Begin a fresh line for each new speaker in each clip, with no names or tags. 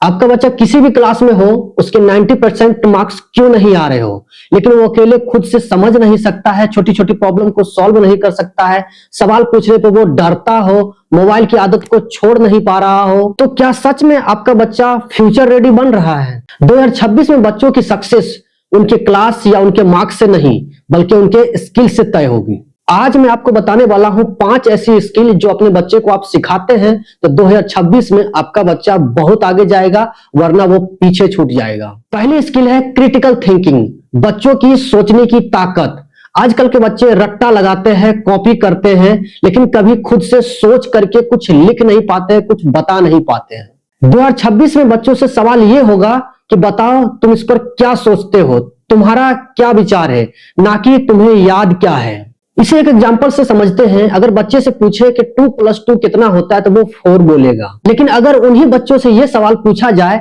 आपका बच्चा किसी भी क्लास में हो, उसके 90% मार्क्स क्यों नहीं आ रहे हो, लेकिन वो अकेले खुद से समझ नहीं सकता है, छोटी छोटी प्रॉब्लम को सॉल्व नहीं कर सकता है, सवाल पूछने पे वो डरता हो, मोबाइल की आदत को छोड़ नहीं पा रहा हो, तो क्या सच में आपका बच्चा फ्यूचर रेडी बन रहा है? 2026 में बच्चों की सक्सेस उनके क्लास या उनके मार्क्स से नहीं, बल्कि उनके स्किल से तय होगी। आज मैं आपको बताने वाला हूं 5 ऐसी स्किल जो अपने बच्चे को आप सिखाते हैं तो 2026 में आपका बच्चा बहुत आगे जाएगा, वरना वो पीछे छूट जाएगा। पहली स्किल है क्रिटिकल थिंकिंग, बच्चों की सोचने की ताकत। आजकल के बच्चे रट्टा लगाते हैं, कॉपी करते हैं, लेकिन कभी खुद से सोच करके कुछ लिख नहीं पाते, कुछ बता नहीं पाते हैं। 2026 में बच्चों से सवाल ये होगा कि बताओ तुम इस पर क्या सोचते हो, तुम्हारा क्या विचार है, ना कि तुम्हें याद क्या है। इसे एक एग्जांपल से समझते हैं। अगर बच्चे से पूछे कि 2 + 2 कितना होता है तो वो 4 बोलेगा, लेकिन अगर उन्हीं बच्चों से यह सवाल पूछा जाए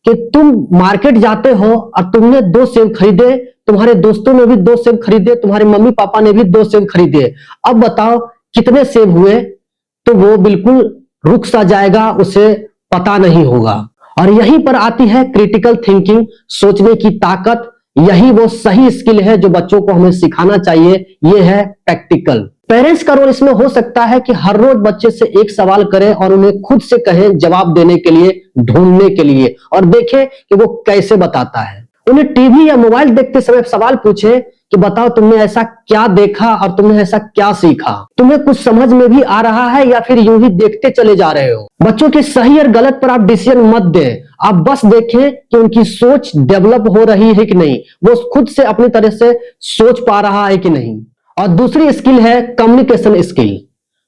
कि तुम मार्केट जाते हो और तुमने 2 सेब खरीदे, तुम्हारे दोस्तों ने भी 2 सेब खरीदे, तुम्हारे मम्मी पापा ने भी 2 सेब खरीदे, अब बताओ कितने सेब हुए, तो वो बिल्कुल रुक सा जाएगा, उसे पता नहीं होगा। और यहीं पर आती है क्रिटिकल थिंकिंग, सोचने की ताकत। यही वो सही स्किल है जो बच्चों को हमें सिखाना चाहिए। ये है प्रैक्टिकल। पेरेंट्स का रोल इसमें हो सकता है कि हर रोज बच्चे से एक सवाल करें और उन्हें खुद से कहें जवाब देने के लिए, ढूंढने के लिए, और देखें कि वो कैसे बताता है। उन्हें टीवी या मोबाइल देखते समय सवाल पूछे कि बताओ तुमने ऐसा क्या देखा और तुमने ऐसा क्या सीखा, तुम्हें कुछ समझ में भी आ रहा है या फिर यूं ही देखते चले जा रहे हो। बच्चों के सही और गलत पर आप डिसीजन मत दें, आप बस देखें कि उनकी सोच डेवलप हो रही है कि नहीं, वो खुद से अपनी तरह से सोच पा रहा है कि नहीं। और दूसरी स्किल है कम्युनिकेशन स्किल,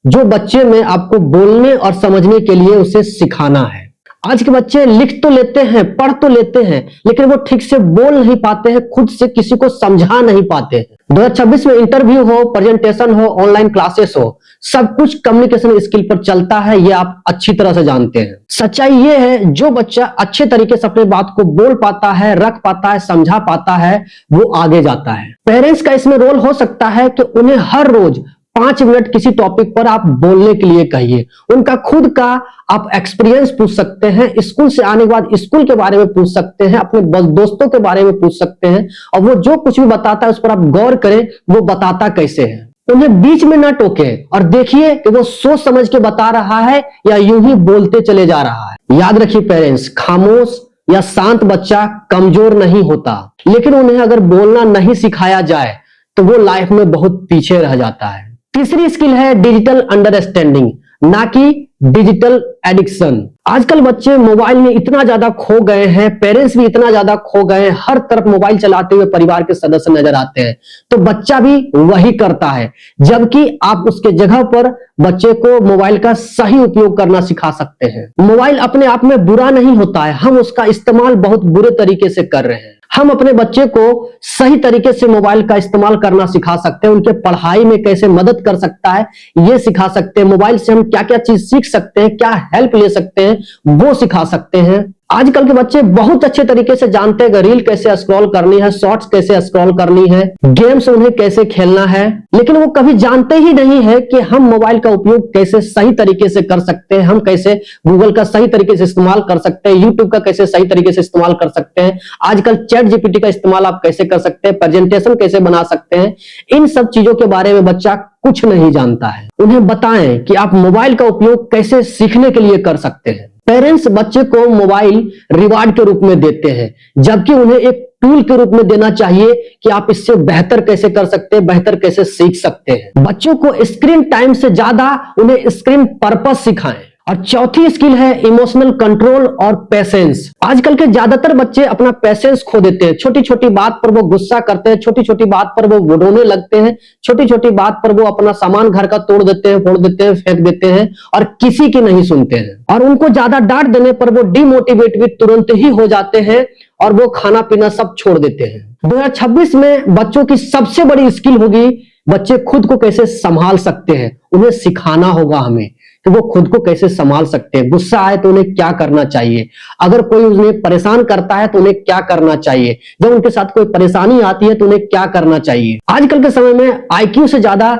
जो बच्चे में आपको बोलने और समझने के लिए उसे सिखाना है। आज के बच्चे लिख तो लेते हैं, पढ़ तो लेते हैं, लेकिन वो ठीक से बोल नहीं पाते हैं, खुद से किसी को समझा नहीं पाते हैं। 2026 में इंटरव्यू हो, प्रेजेंटेशन हो, ऑनलाइन क्लासेस हो, सब कुछ कम्युनिकेशन स्किल पर चलता है, ये आप अच्छी तरह से जानते हैं। सच्चाई ये है, जो बच्चा अच्छे तरीके से अपने बात को बोल पाता है, रख पाता है, समझा पाता है, वो आगे जाता है। पेरेंट्स का इसमें रोल हो सकता है कि उन्हें हर रोज 5 मिनट किसी टॉपिक पर आप बोलने के लिए कहिए। उनका खुद का आप एक्सपीरियंस पूछ सकते हैं, स्कूल से आने के बाद स्कूल के बारे में पूछ सकते हैं, अपने दोस्तों के बारे में पूछ सकते हैं, और वो जो कुछ भी बताता है उस पर आप गौर करें, वो बताता कैसे है। उन्हें बीच में ना टोके और देखिए कि वो सोच समझ के बता रहा है या यूं ही बोलते चले जा रहा है। याद रखिए पेरेंट्स, खामोश या शांत बच्चा कमजोर नहीं होता, लेकिन उन्हें अगर बोलना नहीं सिखाया जाए तो वो लाइफ में बहुत पीछे रह जाता है। तीसरी स्किल है डिजिटल अंडरस्टैंडिंग, ना कि डिजिटल एडिक्शन। आजकल बच्चे मोबाइल में इतना ज्यादा खो गए हैं, पेरेंट्स भी इतना ज्यादा खो गए हैं, हर तरफ मोबाइल चलाते हुए परिवार के सदस्य नजर आते हैं, तो बच्चा भी वही करता है। जबकि आप उसके जगह पर बच्चे को मोबाइल का सही उपयोग करना सिखा सकते हैं। मोबाइल अपने आप में बुरा नहीं होता है, हम उसका इस्तेमाल बहुत बुरे तरीके से कर रहे हैं। हम अपने बच्चे को सही तरीके से मोबाइल का इस्तेमाल करना सिखा सकते हैं, उनके पढ़ाई में कैसे मदद कर सकता है ये सिखा सकते हैं, मोबाइल से हम क्या क्या चीज सीख सकते हैं, क्या हेल्प ले सकते हैं वो सिखा सकते हैं। आजकल के बच्चे बहुत अच्छे तरीके से जानते हैं कि रील कैसे स्क्रॉल करनी है, शॉर्ट्स कैसे स्क्रॉल करनी है, गेम्स उन्हें कैसे खेलना है, लेकिन वो कभी जानते ही नहीं है कि हम मोबाइल का उपयोग कैसे सही तरीके से कर सकते हैं, हम कैसे गूगल का सही तरीके से इस्तेमाल कर सकते हैं, यूट्यूब का कैसे सही तरीके से इस्तेमाल कर सकते हैं, आजकल चैट जीपीटी का इस्तेमाल आप कैसे कर सकते हैं, प्रेजेंटेशन कैसे बना सकते हैं। इन सब चीजों के बारे में बच्चा कुछ नहीं जानता है। उन्हें बताएं कि आप मोबाइल का उपयोग कैसे सीखने के लिए कर सकते हैं। पेरेंट्स बच्चे को मोबाइल रिवार्ड के रूप में देते हैं, जबकि उन्हें एक टूल के रूप में देना चाहिए कि आप इससे बेहतर कैसे कर सकते हैं, बेहतर कैसे सीख सकते हैं। बच्चों को स्क्रीन टाइम से ज्यादा उन्हें स्क्रीन पर्पस सिखाएं। और चौथी स्किल है इमोशनल कंट्रोल और पेशेंस। आजकल के ज्यादातर बच्चे अपना पेशेंस खो देते हैं, छोटी छोटी बात पर वो गुस्सा करते हैं, छोटी छोटी बात पर वो रोने लगते हैं, छोटी छोटी बात पर वो अपना सामान घर का तोड़ देते हैं, फोड़ देते हैं, फेंक देते हैं और किसी की नहीं सुनते हैं। और उनको ज्यादा डांट देने पर वो डिमोटिवेट भी तुरंत ही हो जाते हैं और वो खाना पीना सब छोड़ देते हैं। 2026 में बच्चों की सबसे बड़ी स्किल होगी बच्चे खुद को कैसे संभाल सकते हैं। उन्हें सिखाना होगा हमें कि वो खुद को कैसे संभाल सकते हैं। गुस्सा आए तो उन्हें क्या करना चाहिए, अगर कोई उन्हें परेशान करता है तो उन्हें क्या करना चाहिए, जब उनके साथ कोई परेशानी आती है तो उन्हें क्या करना चाहिए। आजकल के समय में IQ से ज्यादा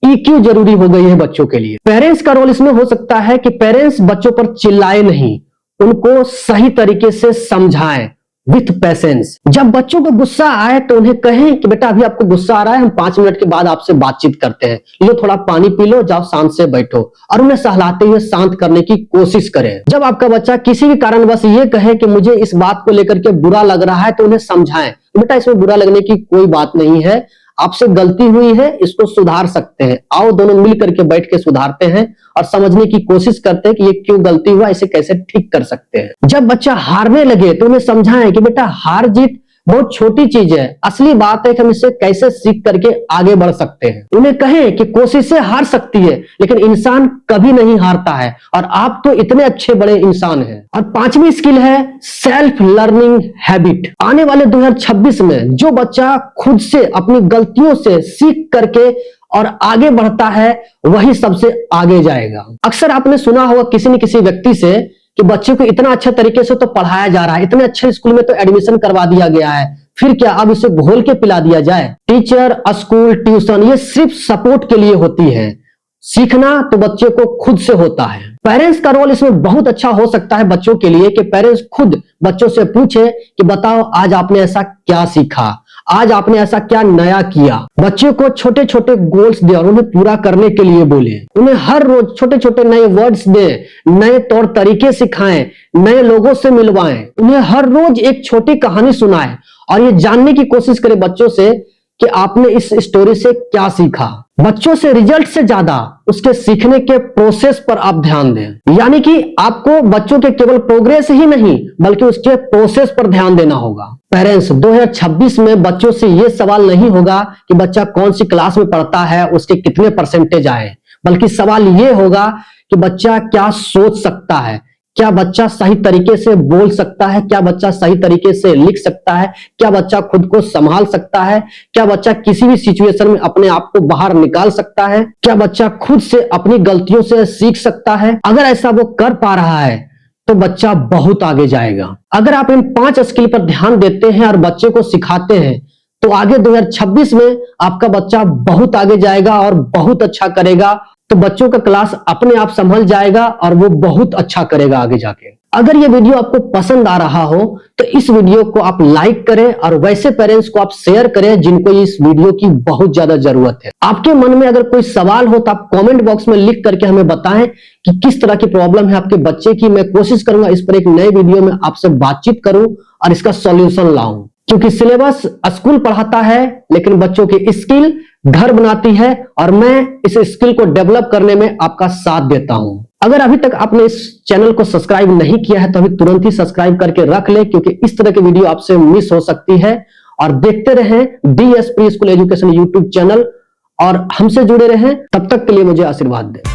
EQ जरूरी हो गई है बच्चों के लिए। पेरेंट्स का रोल इसमें हो सकता है कि पेरेंट्स बच्चों पर चिल्लाए नहीं, उनको सही तरीके से समझाएं विथ पेशेंस। जब बच्चों को गुस्सा आए तो उन्हें कहें कि बेटा अभी आपको गुस्सा आ रहा है, हम 5 मिनट के बाद आपसे बातचीत करते हैं, लो थोड़ा पानी पी लो, जाओ शांत से बैठो, और उन्हें सहलाते हुए शांत करने की कोशिश करें। जब आपका बच्चा किसी भी कारणवश ये कहे कि मुझे इस बात को लेकर के बुरा लग रहा है, तो उन्हें समझाएं बेटा इसमें बुरा लगने की कोई बात नहीं है, आपसे गलती हुई है, इसको सुधार सकते हैं, आओ दोनों मिल करके बैठ के सुधारते हैं और समझने की कोशिश करते हैं कि ये क्यों गलती हुआ, इसे कैसे ठीक कर सकते हैं। जब बच्चा हारने लगे तो उन्हें समझाएं कि बेटा हार जीत बहुत छोटी चीज है, असली बात है कि हम इससे कैसे सीख करके आगे बढ़ सकते हैं। उन्हें कहें कि कोशिशें हार सकती है लेकिन इंसान कभी नहीं हारता है, और आप तो इतने अच्छे बड़े इंसान हैं। और 5वीं स्किल है सेल्फ लर्निंग हैबिट। आने वाले 2026 में जो बच्चा खुद से अपनी गलतियों से सीख करके और आगे बढ़ता है वही सबसे आगे जाएगा। अक्सर आपने सुना होगा किसी न किसी व्यक्ति से कि बच्चे को इतना अच्छे तरीके से तो पढ़ाया जा रहा है, इतने अच्छे स्कूल में तो एडमिशन करवा दिया गया है, फिर क्या अब इसे घोल के पिला दिया जाए। टीचर, स्कूल, ट्यूशन ये सिर्फ सपोर्ट के लिए होती है, सीखना तो बच्चे को खुद से होता है। पेरेंट्स का रोल इसमें बहुत अच्छा हो सकता है बच्चों के लिए कि पेरेंट्स खुद बच्चों से पूछे कि बताओ आज आपने ऐसा क्या सीखा, आज आपने ऐसा क्या नया किया। बच्चों को छोटे छोटे गोल्स दे और उन्हें पूरा करने के लिए बोले। उन्हें हर रोज छोटे छोटे नए वर्ड्स दे, नए तौर तरीके सिखाएं, नए लोगों से मिलवाएं। उन्हें हर रोज एक छोटी कहानी सुनाएं और ये जानने की कोशिश करें बच्चों से कि आपने इस स्टोरी से क्या सीखा। बच्चों से रिजल्ट से ज्यादा उसके सीखने के प्रोसेस पर आप ध्यान दें, यानी कि आपको बच्चों के केवल प्रोग्रेस ही नहीं बल्कि उसके प्रोसेस पर ध्यान देना होगा। पेरेंट्स 2026 में बच्चों से यह सवाल नहीं होगा कि बच्चा कौन सी क्लास में पढ़ता है, उसके कितने परसेंटेज आए, बल्कि सवाल यह होगा कि बच्चा क्या सोच सकता है, क्या बच्चा सही तरीके से बोल सकता है, क्या बच्चा सही तरीके से लिख सकता है, क्या बच्चा खुद को संभाल सकता है, क्या बच्चा किसी भी सिचुएशन में अपने आप को बाहर निकाल सकता है, क्या बच्चा खुद से अपनी गलतियों से सीख सकता है। अगर ऐसा वो कर पा रहा है तो बच्चा बहुत आगे जाएगा। अगर आप इन 5 स्किल पर ध्यान देते हैं और बच्चे को सिखाते हैं तो आगे 2026 में आपका बच्चा बहुत आगे जाएगा और बहुत अच्छा करेगा। तो बच्चों का क्लास अपने आप संभल जाएगा और वो बहुत अच्छा करेगा आगे जाके। अगर ये वीडियो आपको पसंद आ रहा हो तो इस वीडियो को आप लाइक करें और वैसे पेरेंट्स को आप शेयर करें जिनको इस वीडियो की बहुत ज्यादा जरूरत है। आपके मन में अगर कोई सवाल हो तो आप कमेंट बॉक्स में लिख करके हमें बताएं कि किस तरह की प्रॉब्लम है आपके बच्चे की। मैं कोशिश करूंगा इस पर एक नए वीडियो में आपसे बातचीत करूं और इसका सॉल्यूशन लाऊं, क्योंकि सिलेबस स्कूल पढ़ाता है लेकिन बच्चों की स्किल घर बनाती है और मैं इस स्किल को डेवलप करने में आपका साथ देता हूं। अगर अभी तक आपने इस चैनल को सब्सक्राइब नहीं किया है तो अभी तुरंत ही सब्सक्राइब करके रख ले, क्योंकि इस तरह की वीडियो आपसे मिस हो सकती है। और देखते रहें DS pre school education YouTube channel और हमसे जुड़े रहें। तब तक के लिए मुझे आशीर्वाद दें।